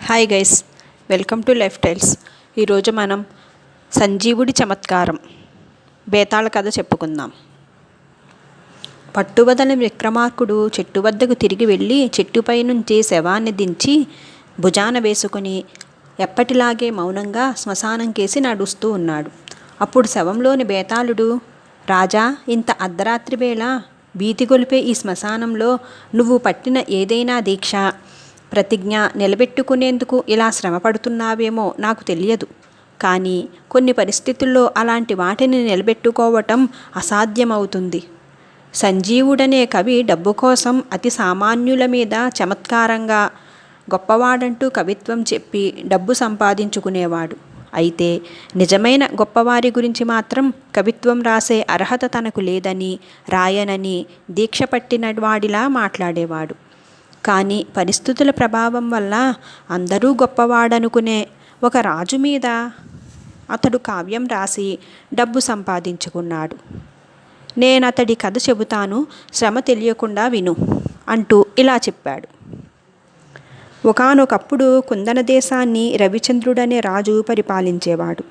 Hi guys, welcome to life styles. ఈరోజు మనం సంజీవుడి చమత్కారం బేతాళ కథ చెప్పుకుందాం. పట్టువదలని విక్రమార్కుడు చెట్టు వద్దకు తిరిగి వెళ్ళి చెట్టుపై నుంచి శవాన్ని దించి భుజాన వేసుకుని ఎప్పటిలాగే మౌనంగా శ్మశానం కేసి నడుస్తూ ఉన్నాడు. అప్పుడు శవంలోని బేతాళుడు, రాజా, ఇంత అర్ధరాత్రి వేళ భీతిగొలిపే ఈ శ్మశానంలో నువ్వు పట్టిన ఏదైనా దీక్ష ప్రతిజ్ఞ నిలబెట్టుకునేందుకు ఇలా శ్రమపడుతున్నావేమో నాకు తెలియదు. కానీ కొన్ని పరిస్థితుల్లో అలాంటి వాటిని నిలబెట్టుకోవటం అసాధ్యమవుతుంది. సంజీవుడనే కవి డబ్బు కోసం అతి సామాన్యుల మీద చమత్కారంగా గొప్పవాడంటూ కవిత్వం చెప్పి డబ్బు సంపాదించుకునేవాడు. అయితే నిజమైన గొప్పవారి గురించి మాత్రం కవిత్వం రాసే అర్హత తనకు లేదని, రాయనని దీక్ష పట్టిన వాడిలా మాట్లాడేవాడు. కానీ పరిస్థితుల ప్రభావం వల్ల అందరూ గొప్పవాడనుకునే ఒక రాజు మీద అతడు కావ్యం రాసి డబ్బు సంపాదించుకున్నాడు. నేనతడి కథ చెబుతాను, శ్రమ తెలియకుండా విను అంటూ ఇలా చెప్పాడు. ఒకానొకప్పుడు కుందన దేశాన్ని రవిచంద్రుడనే రాజు పరిపాలించేవాడు.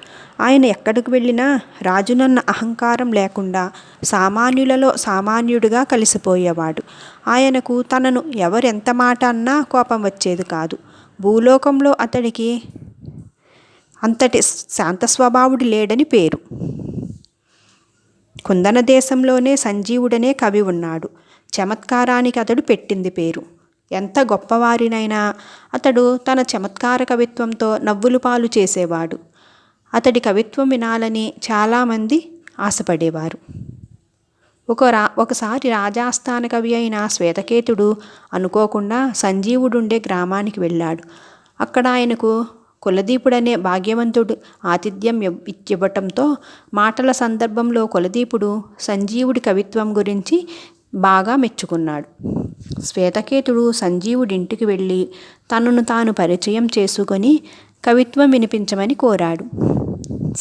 ఆయన ఎక్కడికి వెళ్ళినా రాజునన్న అహంకారం లేకుండా సామాన్యులలో సామాన్యుడిగా కలిసిపోయేవాడు. ఆయనకు తనను ఎవరెంత మాట అన్నా కోపం వచ్చేది కాదు. భూలోకంలో అతడికి అంతటి శాంత స్వభావుడు లేడని పేరు. కుందన దేశంలోనే సంజీవుడనే కవి ఉన్నాడు. చమత్కారానికి అతడు పెట్టింది పేరు. ఎంత గొప్పవారినైనా అతడు తన చమత్కార కవిత్వంతో నవ్వులు పాలు చేసేవాడు. అతడి కవిత్వం వినాలని చాలామంది ఆశపడేవారు. ఒకసారి రాజాస్థాన కవి అయిన శ్వేతకేతుడు అనుకోకుండా సంజీవుడుండే గ్రామానికి వెళ్ళాడు. అక్కడ ఆయనకు కులదీపుడనే భాగ్యవంతుడు ఆతిథ్యం ఇవ్వటంతో మాటల సందర్భంలో కులదీపుడు సంజీవుడి కవిత్వం గురించి బాగా మెచ్చుకున్నాడు. శ్వేతకేతుడు సంజీవుడింటికి వెళ్ళి తనను తాను పరిచయం చేసుకొని కవిత్వం వినిపించమని కోరాడు.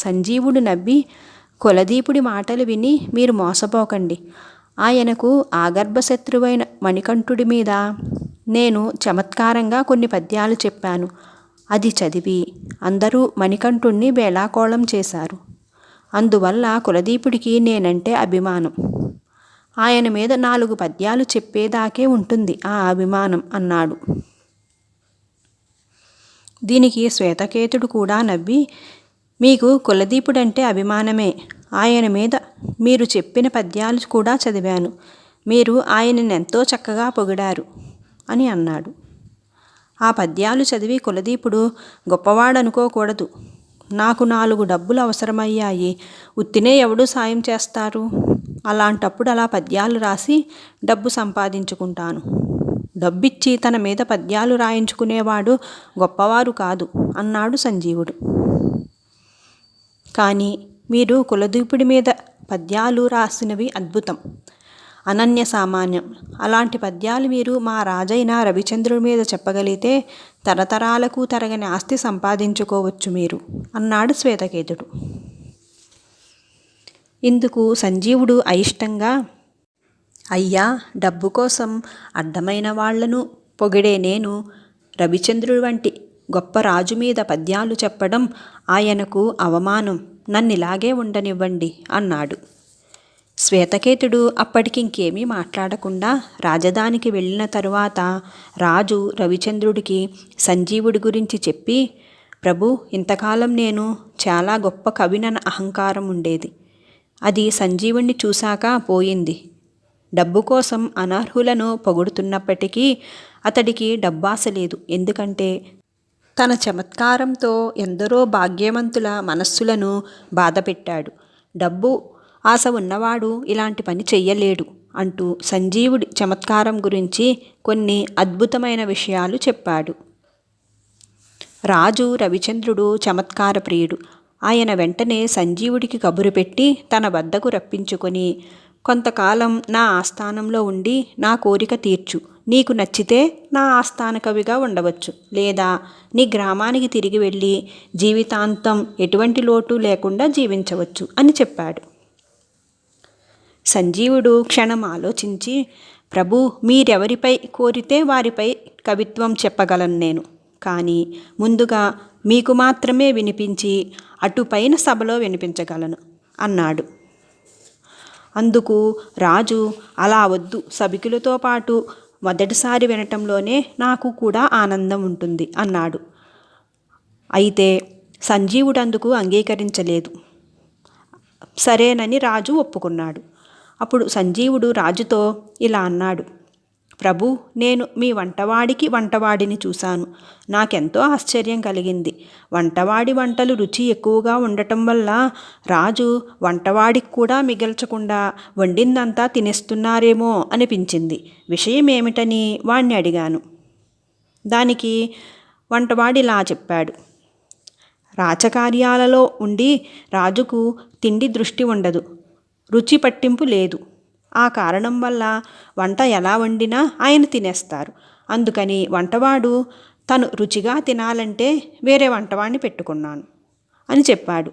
సంజీవుడు నవ్వి, కులదీపుడి మాటలు విని మీరు మోసపోకండి. ఆయనకు ఆగర్భశత్రువైన మణికంఠుడి మీద నేను చమత్కారంగా కొన్ని పద్యాలు చెప్పాను. అది చదివి అందరూ మణికంఠుణ్ణి వేళాకోళం చేశారు. అందువల్ల కులదీపుడికి నేనంటే అభిమానం. ఆయన మీద 4 పద్యాలు చెప్పేదాకే ఉంటుంది ఆ అభిమానం అన్నాడు. దీనికి శ్వేతకేతుడు కూడా నవ్వి, మీకు కులదీపుడంటే అభిమానమే. ఆయన మీద మీరు చెప్పిన పద్యాలు కూడా చదివాను. మీరు ఆయనను ఎంతో చక్కగా పొగిడారు అని అన్నాడు. ఆ పద్యాలు చదివి కులదీపుడు, గొప్పవాడనుకోకూడదు, నాకు 4 డబ్బులు అవసరమయ్యాయి. ఉత్తినే ఎవడు సాయం చేస్తారు? అలాంటప్పుడు అలా పద్యాలు రాసి డబ్బు సంపాదించుకుంటాను. డబ్బిచ్చి తన మీద పద్యాలు రాయించుకునేవాడు గొప్పవారు కాదు అన్నాడు సంజీవుడు. కానీ మీరు కులదీపుడి మీద పద్యాలు రాసినవి అద్భుతం, అనన్య సామాన్యం. అలాంటి పద్యాలు మీరు మా రాజైన రవిచంద్రుడి మీద చెప్పగలిగితే తరతరాలకు తరగని ఆస్తి సంపాదించుకోవచ్చు మీరు అన్నాడు శ్వేతకేతుడు. ఇందుకు సంజీవుడు అయిష్టంగా, అయ్యా, డబ్బు కోసం అడ్డమైన వాళ్లను పొగిడే నేను రవిచంద్రుడి వంటి గొప్ప రాజు మీద పద్యాలు చెప్పడం ఆయనకు అవమానం. నన్నిలాగే ఉండనివ్వండి అన్నాడు. శ్వేతకేతుడు అప్పటికింకేమీ మాట్లాడకుండా రాజధానికి వెళ్ళిన తరువాత రాజు రవిచంద్రుడికి సంజీవుడి గురించి చెప్పి, ప్రభు, ఇంతకాలం నేను చాలా గొప్ప కవినన్న అహంకారం ఉండేది. అది సంజీవుణ్ణి చూశాక పోయింది. డబ్బు కోసం అనర్హులను పొగుడుతున్నప్పటికీ అతడికి డబ్బాస లేదు. ఎందుకంటే తన చమత్కారంతో ఎందరో భాగ్యవంతుల మనస్సులను బాధపెట్టాడు. డబ్బు ఆశ ఉన్నవాడు ఇలాంటి పని చెయ్యలేడు అంటూ సంజీవుడి చమత్కారం గురించి కొన్ని అద్భుతమైన విషయాలు చెప్పాడు. రాజు రవిచంద్రుడు చమత్కార ప్రియుడు. ఆయన వెంటనే సంజీవుడికి కబురు పెట్టి తన వద్దకు రప్పించుకొని, కొంతకాలం నా ఆస్థానంలో ఉండి నా కోరిక తీర్చు. నీకు నచ్చితే నా ఆస్థాన కవిగా ఉండవచ్చు, లేదా నీ గ్రామానికి తిరిగి వెళ్ళి జీవితాంతం ఎటువంటి లోటు లేకుండా జీవించవచ్చు అని చెప్పాడు. సంజీవుడు క్షణం ఆలోచించి, ప్రభు, మీరెవరిపై కోరితే వారిపై కవిత్వం చెప్పగలను నేను. కానీ ముందుగా మీకు మాత్రమే వినిపించి అటుపైన సభలో వినిపించగలను అన్నాడు. అందుకు రాజు, అలా వద్దు, సభికులతో పాటు మొదటిసారి వినటంలోనే నాకు కూడా ఆనందం ఉంటుంది అన్నాడు. అయితే సంజీవుడు అందుకు అంగీకరించలేదు. సరేనని రాజు ఒప్పుకున్నాడు. అప్పుడు సంజీవుడు రాజుతో ఇలా అన్నాడు: ప్రభు, నేను మీ వంటవాడిని చూశాను. నాకెంతో ఆశ్చర్యం కలిగింది. వంటవాడి వంటలు రుచి ఎక్కువగా ఉండటం వల్ల రాజు వంటవాడికి కూడా మిగల్చకుండా వండిందంతా తినేస్తున్నారేమో అనిపించింది. విషయం ఏమిటని వాణ్ణి అడిగాను. దానికి వంటవాడిలా చెప్పాడు: రాచకార్యాలలో ఉండి రాజుకు తిండి దృష్టి ఉండదు, రుచి పట్టింపు లేదు. ఆ కారణం వల్ల వంట ఎలా వండినా ఆయన తినేస్తారు. అందుకని వంటవాడు తను రుచిగా తినాలంటే వేరే వంటవాడిని పెట్టుకున్నాను అని చెప్పాడు.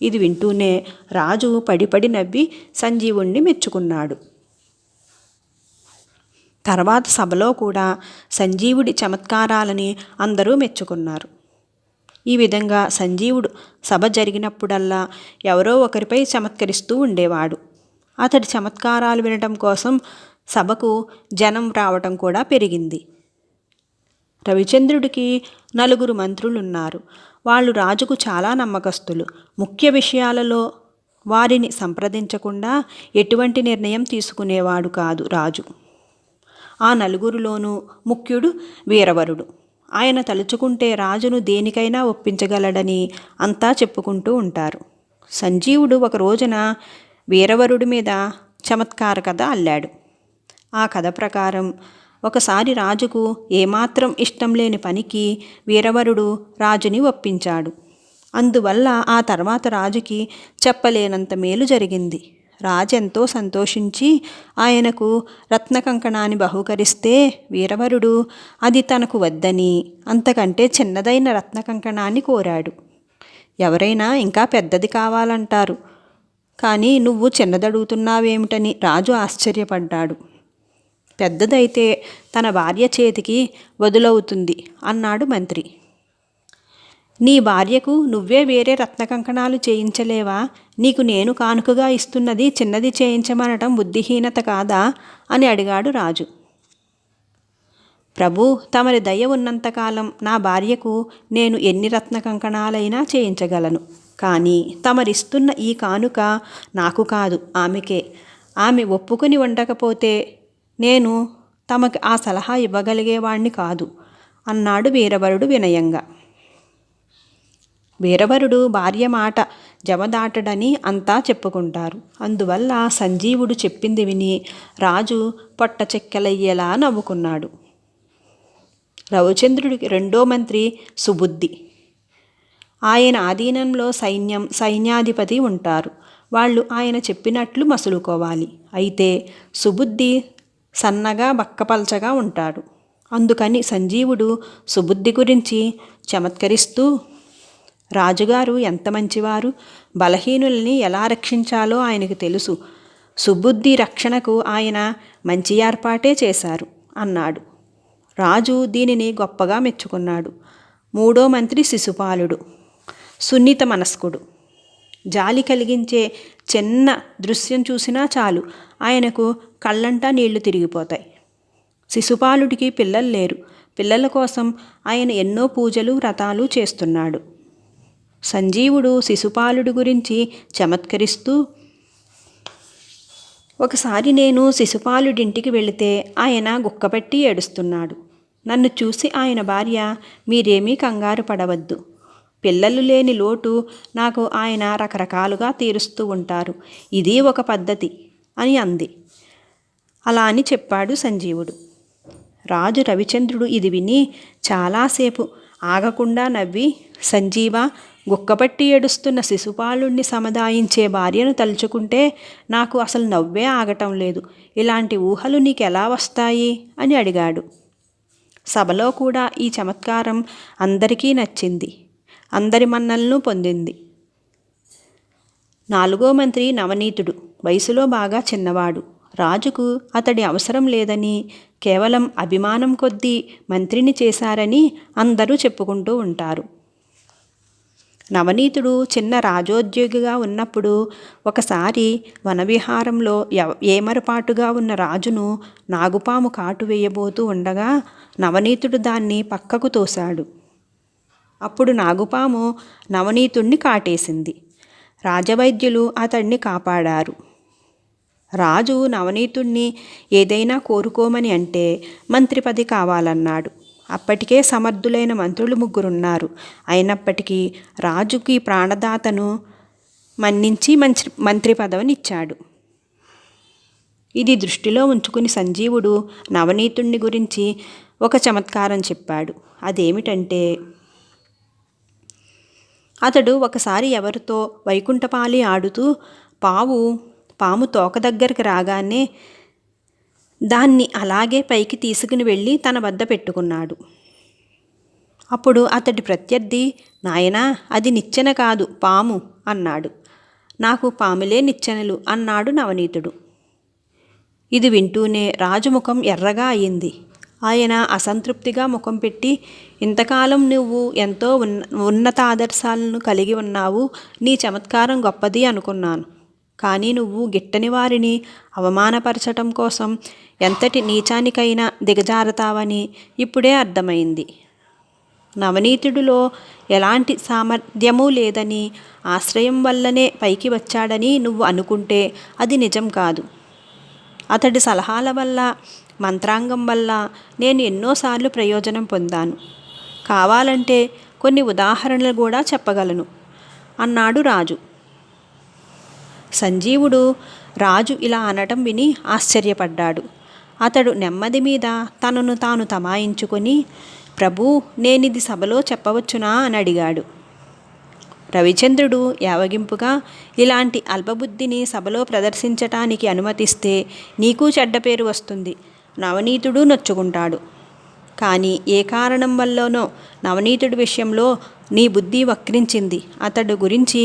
ఇది వింటూనే రాజు పడి నవ్వి సంజీవుణ్ణి మెచ్చుకున్నాడు. తర్వాత సభలో కూడా సంజీవుడి చమత్కారాలని అందరూ మెచ్చుకున్నారు. ఈ విధంగా సంజీవుడు సభ జరిగినప్పుడల్లా ఎవరో ఒకరిపై చమత్కరిస్తూ ఉండేవాడు. అతడి చమత్కారాలు వినటం కోసం సభకు జనం రావటం కూడా పెరిగింది. రవిచంద్రుడికి 4 మంత్రులున్నారు. వాళ్ళు రాజుకు చాలా నమ్మకస్తులు. ముఖ్య విషయాలలో వారిని సంప్రదించకుండా ఎటువంటి నిర్ణయం తీసుకునేవాడు కాదు రాజు. ఆ 4లోనూ ముఖ్యుడు వీరవరుడు. ఆయన తలుచుకుంటే రాజును దేనికైనా ఒప్పించగలడని అంతా చెప్పుకుంటూ ఉంటారు. సంజీవుడు ఒక రోజున వీరవరుడి మీద చమత్కార కథ అల్లాడు. ఆ కథ ప్రకారం ఒకసారి రాజుకు ఏమాత్రం ఇష్టం లేని పనికి వీరవరుడు రాజుని ఒప్పించాడు. అందువల్ల ఆ తర్వాత రాజుకి చెప్పలేనంత మేలు జరిగింది. రాజెంతో సంతోషించి ఆయనకు రత్న కంకణాన్ని బహూకరిస్తే వీరవరుడు అది తనకు వద్దని అంతకంటే చిన్నదైన రత్న కంకణాన్ని కోరాడు. ఎవరైనా ఇంకా పెద్దది కావాలంటారు, కానీ నువ్వు చిన్నదడుగుతున్నావేమిటని రాజు ఆశ్చర్యపడ్డాడు. పెద్దదైతే తన భార్య చేతికి వదులవుతుంది అన్నాడు మంత్రి. నీ భార్యకు నువ్వే వేరే రత్న కంకణాలు చేయించలేవా? నీకు నేను కానుకగా ఇస్తున్నది చిన్నది చేయించమనటం బుద్ధిహీనత కాదా అని అడిగాడు రాజు. ప్రభు, తమరి దయ ఉన్నంతకాలం నా భార్యకు నేను ఎన్ని రత్న కంకణాలైనా చేయించగలను. కానీ తమరిస్తున్న ఈ కానుక నాకు కాదు, ఆమెకే. ఆమె ఒప్పుకుని ఉండకపోతే నేను తమకి ఆ సలహా ఇవ్వగలిగేవాణ్ణి కాదు అన్నాడు వీరవరుడు వినయంగా. వీరవరుడు భార్య మాట జవదాటడని అంతా చెప్పుకుంటారు. అందువల్ల సంజీవుడు చెప్పింది విని రాజు పొట్ట చెక్కలయ్యేలా నవ్వుకున్నాడు. రవిచంద్రుడికి 2వ మంత్రి సుబుద్ధి. ఆయన ఆధీనంలో సైన్యాధిపతి ఉంటారు. వాళ్ళు ఆయన చెప్పినట్లు మసులుకోవాలి. అయితే సుబుద్ధి సన్నగా బక్కపల్చగా ఉంటాడు. అందుకని సంజీవుడు సుబుద్ధి గురించి చమత్కరిస్తూ, రాజుగారు ఎంత మంచివారు, బలహీనుల్ని ఎలా రక్షించాలో ఆయనకు తెలుసు. సుబుద్ధి రక్షణకు ఆయన మంచి ఏర్పాటే చేశారు అన్నాడు. రాజు దీనిని గొప్పగా మెచ్చుకున్నాడు. 3వ మంత్రి శిశుపాలుడు. సున్నిత మనస్కుడు. జాలి కలిగించే చిన్న దృశ్యం చూసినా చాలు ఆయనకు కళ్ళంటా నీళ్లు తిరిగిపోతాయి. శిశుపాలుడికి పిల్లలు లేరు. పిల్లల కోసం ఆయన ఎన్నో పూజలు వ్రతాలు చేస్తున్నాడు. సంజీవుడు శిశుపాలుడి గురించి చమత్కరిస్తూ, ఒకసారి నేను శిశుపాలుడింటికి వెళితే ఆయన గుక్కపెట్టి ఏడుస్తున్నాడు. నన్ను చూసి ఆయన భార్య, మీరేమీ కంగారు పడవద్దు, పిల్లలు లేని లోటు నాకు ఆయన రకరకాలుగా తీరుస్తూ ఉంటారు, ఇది ఒక పద్ధతి అని అంది. అలా అని చెప్పాడు సంజీవుడు. రాజు రవిచంద్రుడు ఇది విని చాలాసేపు ఆగకుండా నవ్వి, సంజీవ, గుక్కపట్టి ఏడుస్తున్న శిశుపాలుణ్ణి సముదాయించే భార్యను తలుచుకుంటే నాకు అసలు నవ్వే ఆగటం లేదు. ఇలాంటి ఊహలు నీకెలా వస్తాయి అని అడిగాడు. సభలో కూడా ఈ చమత్కారం అందరికీ నచ్చింది. అందరి మన్నలను పొందింది. 4వ మంత్రి నవనీతుడు. వయసులో బాగా చిన్నవాడు. రాజుకు అతడి అవసరం లేదని కేవలం అభిమానం కొద్దీ మంత్రిని చేశారని అందరూ చెప్పుకుంటూ ఉంటారు. నవనీతుడు చిన్న రాజోద్యోగిగా ఉన్నప్పుడు ఒకసారి వనవిహారంలో ఏమరపాటుగా ఉన్న రాజును నాగుపాము కాటు వేయబోతూ ఉండగా నవనీతుడు దాన్ని పక్కకు తోశాడు. అప్పుడు నాగుపాము నవనీతుణ్ణి కాటేసింది. రాజవైద్యులు అతన్ని కాపాడారు. రాజు నవనీతుణ్ణి ఏదైనా కోరుకోమని అంటే మంత్రి పదవి కావాలన్నాడు. అప్పటికే సమర్థులైన మంత్రులు 3 ఉన్నారు. అయినప్పటికీ రాజుకి ప్రాణదాతను మన్నించి మంత్రి పదవినిచ్చాడు. ఇది దృష్టిలో ఉంచుకుని సంజీవుడు నవనీతుణ్ణి గురించి ఒక చమత్కారం చెప్పాడు. అదేమిటంటే, అతడు ఒకసారి ఎవరితో వైకుంఠపాలి ఆడుతూ పాము తోక దగ్గరికి రాగానే దాన్ని అలాగే పైకి తీసుకుని వెళ్ళి తన వద్ద పెట్టుకున్నాడు. అప్పుడు అతడి ప్రత్యర్థి, నాయనా, అది నిచ్చెన కాదు, పాము అన్నాడు. నాకు పాములే నిచ్చెనలు అన్నాడు నవనీతుడు. ఇది వింటూనే రాజు ముఖం ఎర్రగా అయింది. ఆయన అసంతృప్తిగా ముఖం పెట్టి, ఇంతకాలం నువ్వు ఎంతో ఉన్నత ఆదర్శాలను కలిగి ఉన్నావు, నీ చమత్కారం గొప్పది అనుకున్నాను. కానీ నువ్వు గిట్టని వారిని అవమానపరచటం కోసం ఎంతటి నీచానికైనా దిగజారతావని ఇప్పుడే అర్థమైంది. నవనీతుడిలో ఎలాంటి సామర్థ్యమూ లేదని, ఆశ్రయం వల్లనే పైకి వచ్చాడని నువ్వు అనుకుంటే అది నిజం కాదు. అతడి సలహాల వల్ల, మంత్రాంగం వల్ల నేను ఎన్నోసార్లు ప్రయోజనం పొందాను. కావాలంటే కొన్ని ఉదాహరణలు కూడా చెప్పగలను అన్నాడు రాజు. సంజీవుడు రాజు ఇలా అనటం విని ఆశ్చర్యపడ్డాడు. అతడు నెమ్మది మీద తనను తాను తమాయించుకొని, ప్రభూ, నేనిది సభలో చెప్పవచ్చునా అని అడిగాడు. రవిచంద్రుడు యావగింపుగా, ఇలాంటి అల్పబుద్ధిని సభలో ప్రదర్శించటానికి అనుమతిస్తే నీకు చెడ్డ పేరు వస్తుంది, నవనీతుడు నొచ్చుకుంటాడు. కానీ ఏ కారణం వల్లనో నవనీతుడి విషయంలో నీ బుద్ధి వక్రించింది. అతడు గురించి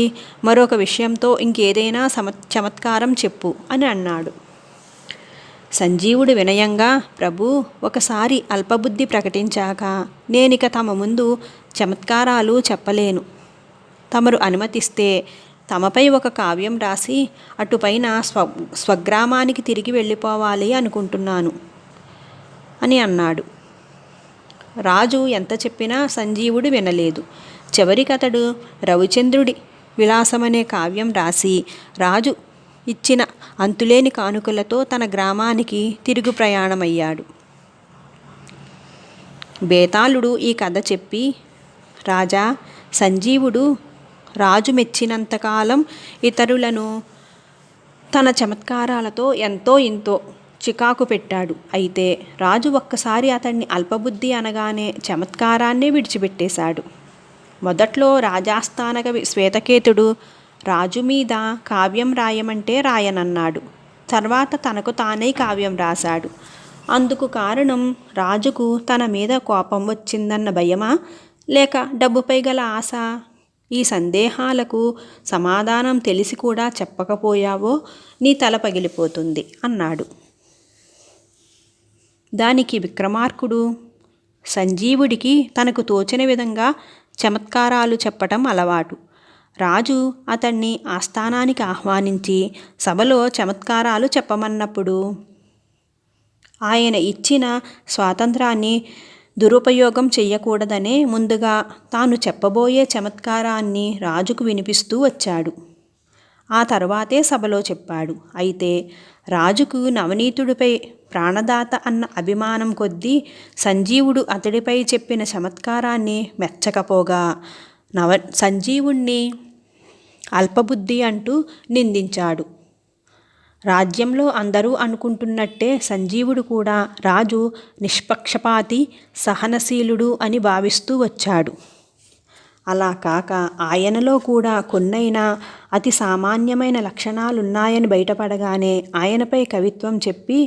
మరొక విషయంతో ఇంకేదైనా చమత్కారం చెప్పు అని అన్నాడు. సంజీవుడు వినయంగా, ప్రభు, ఒకసారి అల్పబుద్ధి ప్రకటించాక నేనిక తమ ముందు చమత్కారాలు చెప్పలేను. తమరు అనుమతిస్తే తమపై ఒక కావ్యం రాసి అటుపైన స్వగ్రామానికి తిరిగి వెళ్ళిపోవాలి అనుకుంటున్నాను అని అన్నాడు. రాజు ఎంత చెప్పినా సంజీవుడు వినలేదు. చివరికతడు రవిచంద్రుడి విలాసమనే కావ్యం రాసి రాజు ఇచ్చిన అంతులేని కానుకలతో తన గ్రామానికి తిరుగు ప్రయాణమయ్యాడు. బేతాళుడు ఈ కథ చెప్పి, రాజా, సంజీవుడు రాజు మెచ్చినంతకాలం ఇతరులను తన చమత్కారాలతో ఎంతో ఇంతో చికాకు పెట్టాడు. అయితే రాజు ఒక్కసారి అతన్ని అల్పబుద్ధి అనగానే చమత్కారాన్నే విడిచిపెట్టేశాడు. మొదట్లో రాజాస్థాన కవి శ్వేతకేతుడు రాజు మీద కావ్యం రాయమంటే రాయనన్నాడు. తర్వాత తనకు తానే కావ్యం రాశాడు. అందుకు కారణం రాజుకు తన మీద కోపం వచ్చిందన్న భయమా, లేక డబ్బుపై గల ఆశ? ఈ సందేహాలకు సమాధానం తెలిసి కూడా చెప్పకపోయావో నీ తల పగిలిపోతుంది అన్నాడు. దానికి విక్రమార్కుడు, సంజీవుడికి తనకు తోచిన విధంగా చమత్కారాలు చెప్పటం అలవాటు. రాజు అతన్ని ఆస్థానానికి ఆహ్వానించి సభలో చమత్కారాలు చెప్పమన్నప్పుడు ఆయన ఇచ్చిన స్వాతంత్రాన్ని దురుపయోగం చెయ్యకూడదనే ముందుగా తాను చెప్పబోయే చమత్కారాన్ని రాజుకు వినిపిస్తూ వచ్చాడు. ఆ తర్వాతే సభలో చెప్పాడు. అయితే రాజుకు నవనీతుడిపై ప్రాణదాత అన్న అభిమానం కొద్దీ సంజీవుడు అతడిపై చెప్పిన చమత్కారాన్ని మెచ్చకపోగా సంజీవుణ్ణి అల్పబుద్ధి అంటూ నిందించాడు. రాజ్యంలో అందరూ అనుకుంటున్నట్టే సంజీవుడు కూడా రాజు నిష్పక్షపాతి, సహనశీలుడు అని భావిస్తూ వచ్చాడు. అలా కాక ఆయనలో కూడా కొన్నైనా అతి సామాన్యమైన లక్షణాలున్నాయని బయటపడగానే ఆయనపై కవిత్వం చెప్పి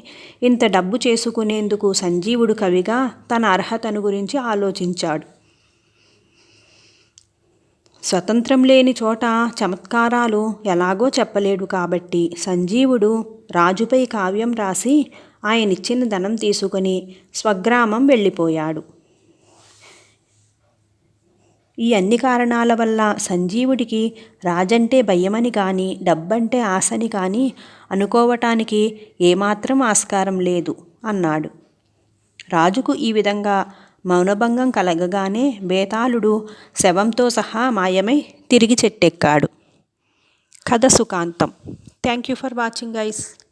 ఇంత డబ్బు చేసుకునేందుకు సంజీవుడు కవిగా తన అర్హతను గురించి ఆలోచించాడు. స్వతంత్రం లేని చోట చమత్కారాలు ఎలాగో చెప్పలేడు కాబట్టి సంజీవుడు రాజుపై కావ్యం రాసి ఆయనిచ్చిన ధనం తీసుకుని స్వగ్రామం వెళ్ళిపోయాడు. ఈ అన్ని కారణాల వల్ల సంజీవుడికి రాజంటే భయమని కానీ డబ్బంటే ఆశని కానీ అనుకోవటానికి ఏమాత్రం ఆస్కారం లేదు అన్నాడు. రాజుకు ఈ విధంగా మౌనభంగం కలగగానే బేతాళుడు శవంతో సహా మాయమై తిరిగి చెట్టెక్కాడు. కథ సుఖాంతం. Thank you for watching guys.